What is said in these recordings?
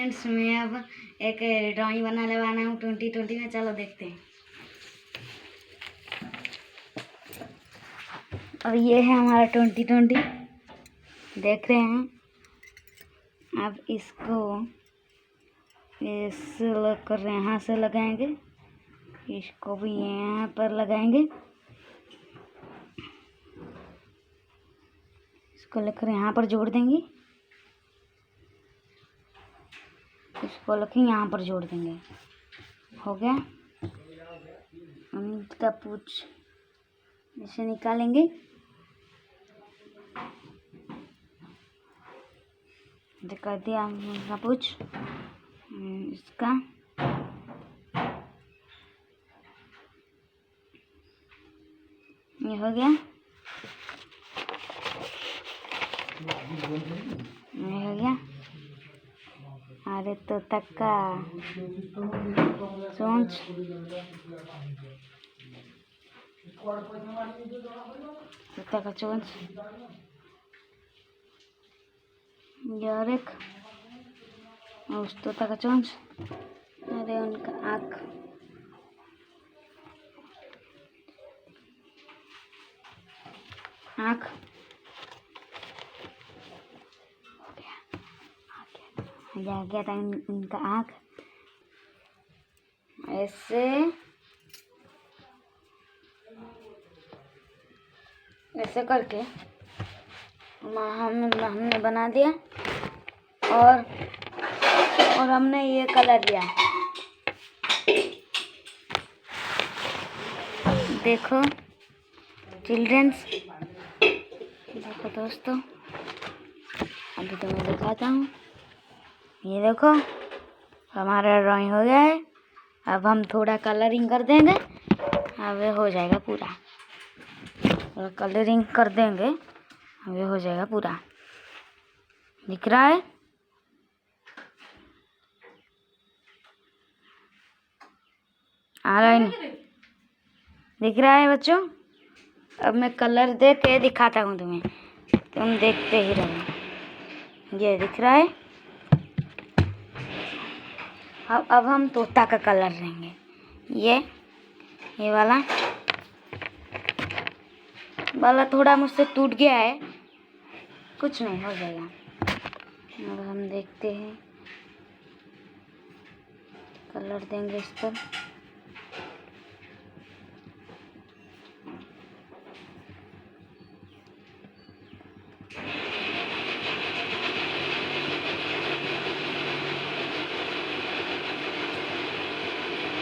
Friends, मैं अब एक ड्राइंग बनाने वाला हूँ 2020 में। चलो देखते हैं। अब ये है हमारा 2020, देख रहे हैं। अब इसको इस कर रहे हैं, यहाँ से लगाएंगे, इसको भी यहाँ पर लगाएंगे, इसको लेकर यहाँ पर जोड़ देंगे, इसको लेकर यहाँ पर जोड़ देंगे। हो गया। अमित का पूछ इसे निकालेंगे, दिखा दिया अमित का पूछ। इसका ये हो गया, ये हो गया। अरे तो तक्का चोंच, तोता का चोंच, और एक उस तोता का चोंच। अरे उनका आँख, आँख आ गया था इनका आँख। ऐसे करके हमने बना दिया। और हमने ये कलर लिया, देखो चिल्ड्रंस, देखो दोस्तों। अभी तो मैं दिखाता हूँ। ये देखो हमारा ड्राइंग हो गया है। अब हम थोड़ा कलरिंग कर देंगे, अब ये हो जाएगा पूरा। थोड़ा कलरिंग कर देंगे, अब ये हो जाएगा पूरा। दिख रहा है? आ रहा है नहीं? दिख रहा है बच्चों? अब मैं कलर दे के दिखाता हूँ तुम्हें, तुम देखते ही रहो। ये दिख रहा है। अब हम तोता का कलर लेंगे। ये वाला थोड़ा मुझसे टूट गया है, कुछ नहीं, हो जाएगा। अब हम देखते हैं, कलर देंगे इस पर।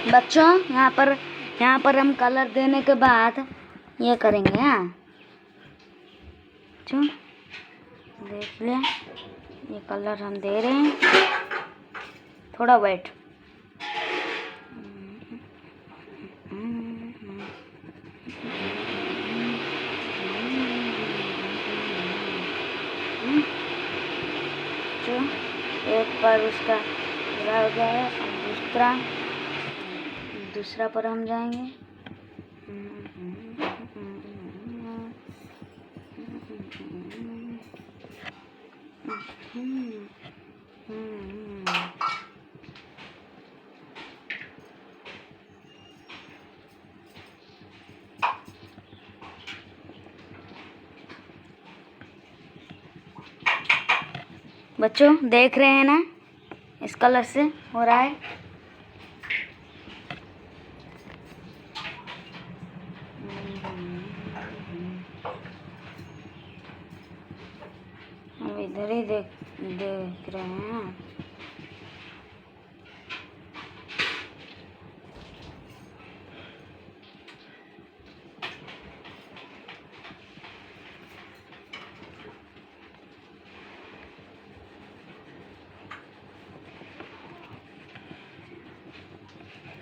बच्चों यहाँ पर हम कलर देने के बाद ये करेंगे। हाँ, देख लिया, ये कलर हम दे रहे हैं। थोड़ा वेट, एक बार उसका पूरा हो गया है। अब दूसरा पर हम जाएंगे। बच्चों देख रहे हैं ना, इस कलर से हो रहा है। हम इधर ही देख रहे हैं।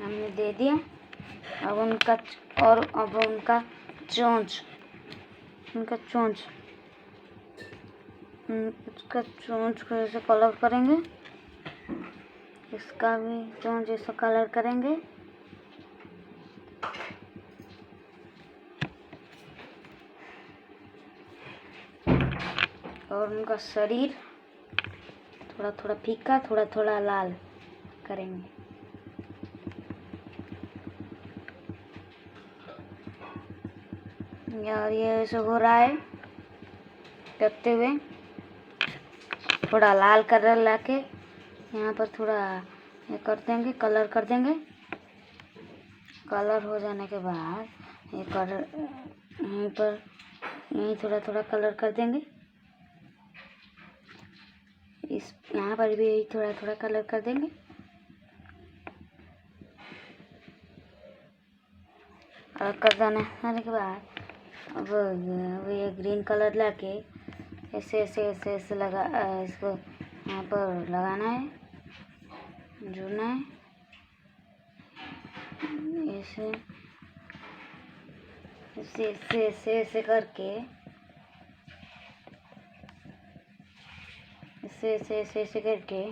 हमने दे दिया। अब उनका चोंच, उसका चोंच को ऐसे कलर करेंगे, इसका भी चोंच ऐसे कलर करेंगे। और उनका शरीर थोड़ा थोड़ा फीका, थोड़ा थोड़ा लाल करेंगे। और ये ऐसे हो रहा है करते हुए। थोड़ा लाल कलर लाके यहाँ पर थोड़ा ये कर देंगे, कलर कर देंगे। कलर हो जाने के बाद ये कलर यहीं पर यहीं थोड़ा थोड़ा कलर कर देंगे। इस यहाँ पर भी थोड़ा थोड़ा कलर कर देंगे। और कर देने के बाद अब ये ग्रीन कलर लाके ऐसे ऐसे ऐसे ऐसे लगा इसको यहाँ पर लगाना है, जुड़ना है। ऐसे ऐसे ऐसे ऐसे ऐसे करके ऐसे ऐसे ऐसे ऐसे करके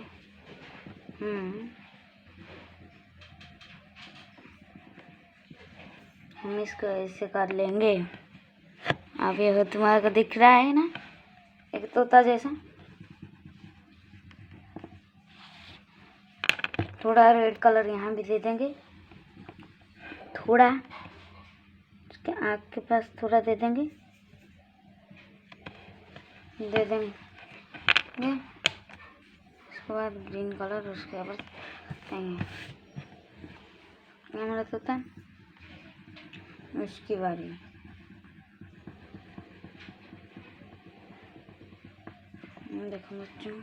हम इसको ऐसे कर लेंगे। अब ये तुम्हारे को दिख रहा है ना, एक तोता जैसा। थोड़ा रेड कलर यहाँ भी दे देंगे, थोड़ा उसके आँख के पास थोड़ा दे देंगे, उसके बाद ग्रीन कलर उसके ऊपर देंगे। हमारा तोता उसकी बारी। देखो बच्चों,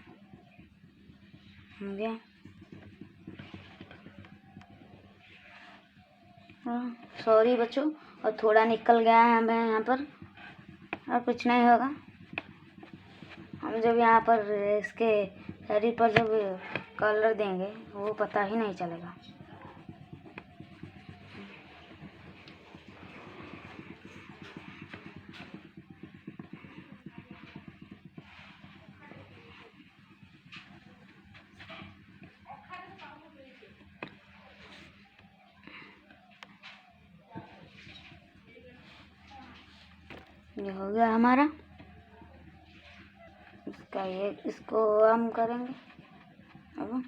हो गया। सॉरी बच्चों, और थोड़ा निकल गया है हमें यहाँ पर, और कुछ नहीं होगा। हम जब यहाँ पर इसके शरीर पर जब कलर देंगे वो पता ही नहीं चलेगा। ये हो गया हमारा। इसका ये इसको हम करेंगे अब।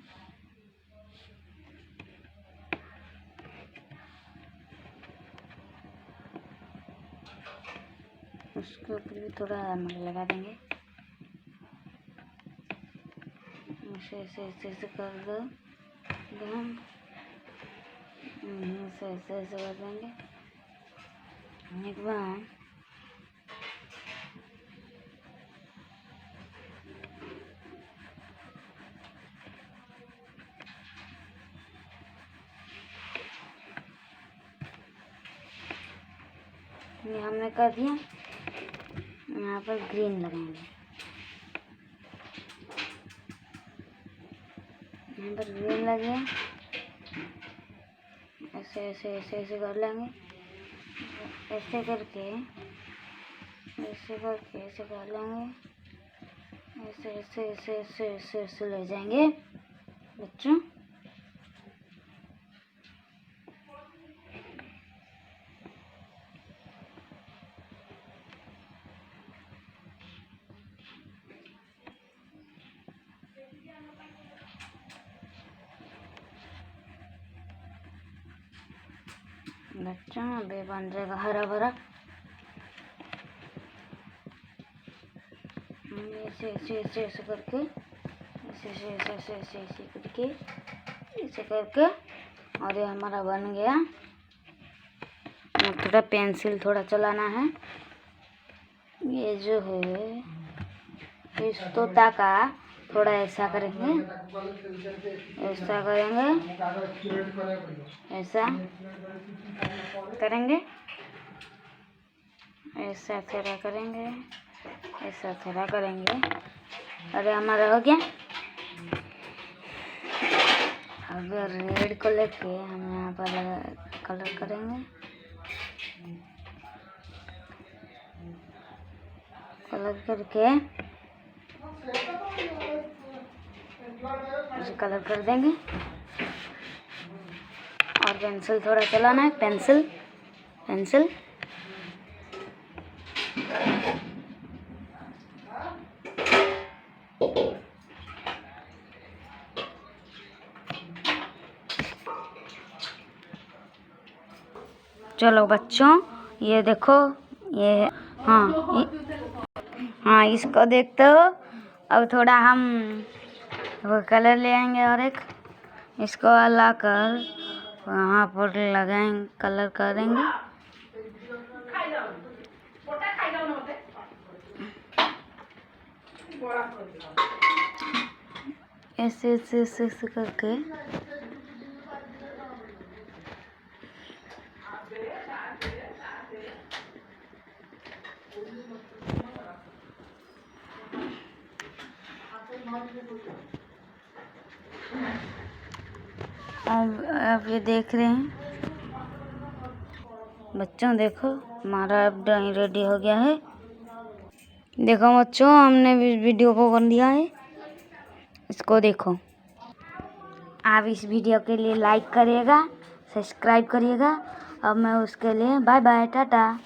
उसके ऊपर भी थोड़ा नमक लगा देंगे। ऐसे ऐसे ऐसे ऐसे कर दो हम, ऐसे ऐसे ऐसे कर देंगे। एक बार ये हमने कर दिया। यहाँ पर ग्रीन लगाएंगे, यहाँ पर ग्रीन लगे। ऐसे ऐसे ऐसे ऐसे कर लेंगे, ऐसे करके ऐसे करके ऐसे कर लेंगे। ऐसे ऐसे ऐसे ऐसे ऐसे ऐसे ले जाएंगे बच्चों। बच्चों अभी बन जाएगा हरा भरा। ऐसे ऐसे ऐसे ऐसे करके ऐसे ऐसे ऐसे ऐसे ऐसे ऐसे करके ऐसे करके, और ये हमारा बन गया। थोड़ा पेंसिल थोड़ा चलाना है। ये जो है इस तोता का थोड़ा ऐसा करेंगे, ऐसा करेंगे, ऐसा करेंगे, ऐसा थोड़ा करेंगे, ऐसा थोड़ा करेंगे। अरे हमारा हो गया। अब रेड को लेके हम यहाँ पर कलर करेंगे। कलर करके उसे कलर कर देंगे। और पेंसिल थोड़ा चलाना है, पेंसिल पेंसिल चलो बच्चों, ये देखो, ये हाँ इसको देखते हो। अब थोड़ा हम वो कलर ले आएंगे और एक इसको लाकर वहाँ पर लगाएंगे, कलर करेंगे। ऐसे ऐसे ऐसे ऐसे करके अब ये देख रहे हैं बच्चों, देखो हमारा अब ड्राइंग रेडी हो गया है। देखो बच्चों, हमने भी वीडियो को कर दिया है। इसको देखो। आप इस वीडियो के लिए लाइक करिएगा, सब्सक्राइब करिएगा। अब मैं उसके लिए बाय बाय, टाटा।